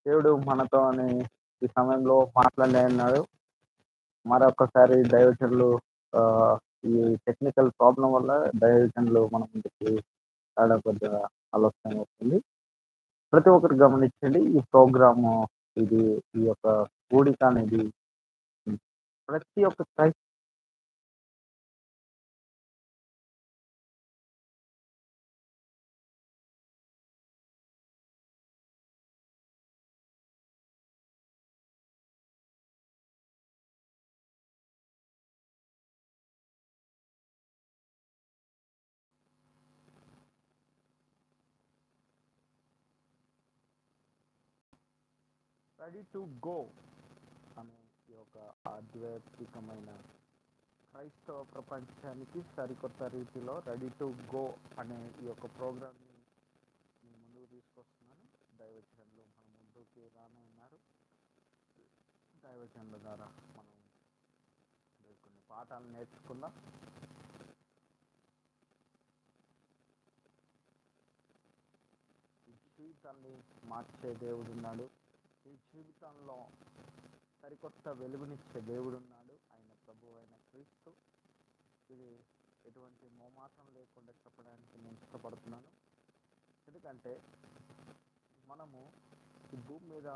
దేవుడు మనతో అని ఈ సమయంలో మాట్లాడినాడు. మరొకసారి దైవజనులు ఆ, ఈ టెక్నికల్ ప్రాబ్లం వల్ల దైవజనులు మన ముందుకి చాలా కొద్దిగా ఆలోచన వస్తుంది. ప్రతి ఒక్కరు గమనించండి ఈ ప్రోగ్రాము, ఇది ఈ యొక్క కూడిక అనేది ప్రతి ఒక్క రెడీ టు గో అనే ఈ యొక్క ఆధ్యాత్మికమైన క్రైస్తవ ప్రపంచానికి సరికొత్త రీతిలో రెడీ టు గో అనే ఈ యొక్క ప్రోగ్రామ్ని మీ ముందుకు తీసుకొస్తున్నాను. దైవజనులు మన ముందుకి రానున్నారు. దైవజనుల ద్వారా మనం కొన్ని పాఠాలు నేర్చుకుందాం. ఈ జీవితాన్ని మార్చే దేవుడు ఉన్నాడు. ఈ జీవితంలో సరికొత్త వెలుగునిచ్చే దేవుడు ఉన్నాడు. ఆయన ప్రభు అయిన క్రీస్తు. ఇది ఎటువంటి మోమాటం లేకుండా చెప్పడానికి నేను ఇష్టపడుతున్నాను. ఎందుకంటే మనము ఈ భూమి మీద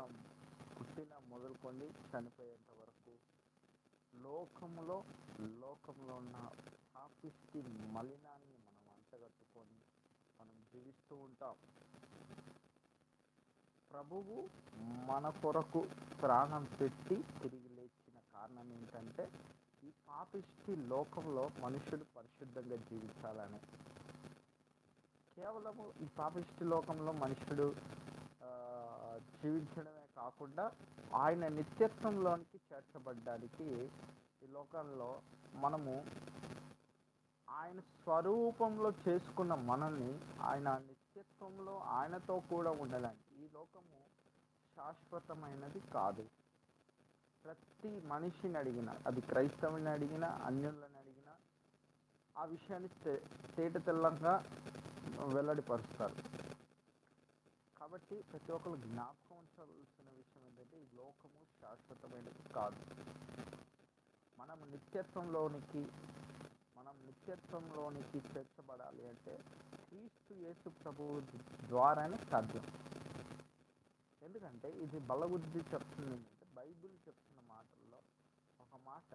పుట్టిన మొదలుకొని చనిపోయేంత వరకు లోకంలో ఉన్న పాపిష్టి మలినాన్ని మనం అంటగట్టుకొని మనం జీవిస్తూ ఉంటాం. ప్రభువు మన కొరకు ప్రాణం పెట్టి తిరిగి లేచిన కారణం ఏంటంటే ఈ పాపిష్టి లోకంలో మనుషుడు పరిశుద్ధంగా జీవించాలని. కేవలము ఈ పాపిష్టి లోకంలో మనుషుడు జీవించడమే కాకుండా ఆయన నిత్యత్వంలోనికి చేర్చబడ్డానికి ఈ లోకంలో మనము ఆయన స్వరూపంలో చేసుకున్న మనల్ని ఆయన నిత్యత్వంలో ఆయనతో కూడా ఉండడానికి. ఈ లోకము శాశ్వతమైనది కాదు. ప్రతి మనిషిని అడిగినా, అది క్రైస్తవుని అడిగినా అన్యులను అడిగినా ఆ విషయాన్ని తేట తెల్లంగా వెల్లడిపరుస్తారు. కాబట్టి ప్రతి ఒక్కరు జ్ఞాపకం ఉంచవలసిన విషయం ఏంటంటే ఈ లోకము శాశ్వతమైనది కాదు. మనం నిత్యత్వంలోనికి చేర్చబడాలి అంటే క్రీస్తు యేసు ప్రభువు ద్వారానే సాధ్యం. ఎందుకంటే ఇది బలబుద్ధి చెప్తుంది ఏంటంటే బైబిల్ చెప్తున్న మాటల్లో ఒక మాట,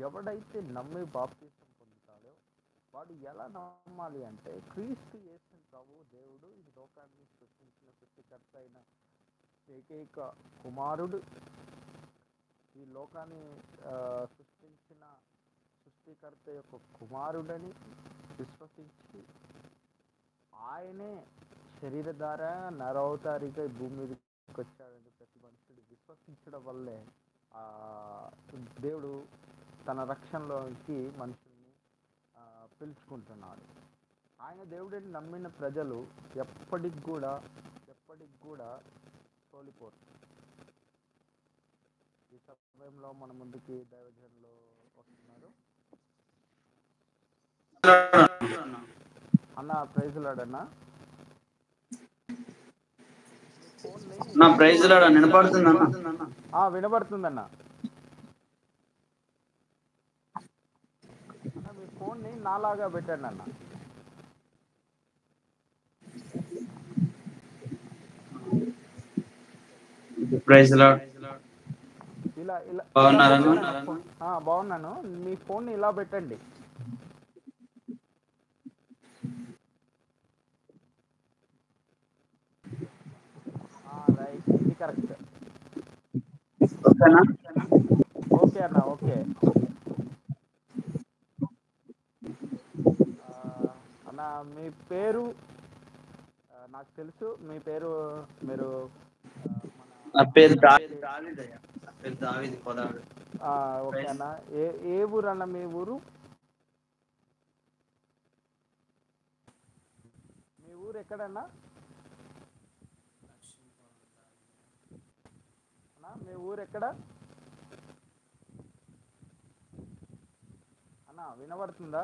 ఎవడైతే నమ్మి బాప్తిసం పొందుతాడో వాడు ఎలా నమ్మాలి అంటే క్రీస్తు యేసు ప్రభు దేవుడు ఈ లోకాన్ని సృష్టించిన సృష్టికర్త అయిన ఏకైక కుమారుడు, ఈ లోకాన్ని సృష్టించిన సృష్టికర్త యొక్క కుమారుడని విశ్వసించి ఆయనే శరీరధార నరవతారిగా ఈ భూమి మీదకి వచ్చాడని ప్రతి మనుషుడు విశ్వసించడం వల్లే దేవుడు తన రక్షణలోకి మనుషుల్ని పిలుచుకుంటున్నాడు. ఆయన దేవుడిని నమ్మిన ప్రజలు ఎప్పటికి కూడా తోలిపోరు. ఈ సమయంలో మన ముందుకి దైవజనులు వస్తున్నారు. అన్న ప్రైజ్ లార్డ్ అన్న. వినపడుతుందన్న. మీ ఫోన్ని నాలాగా పెట్టండి అన్న. ఇలా బాగున్నాను. మీ ఫోన్ ఇలా పెట్టండి. రైట్, ఇది కరెక్ట్. ఓకే అన్న, ఓకే అన్న. మీ పేరు నాకు తెలుసు. మీ పేరు మీరు ఓకే అన్న. ఏ ఊరు అన్న మీ ఊరు? మీ ఊరు ఎక్కడన్నా అన్న? మీ ఊరు ఎక్కడ అన్న? వినబడుతుందా?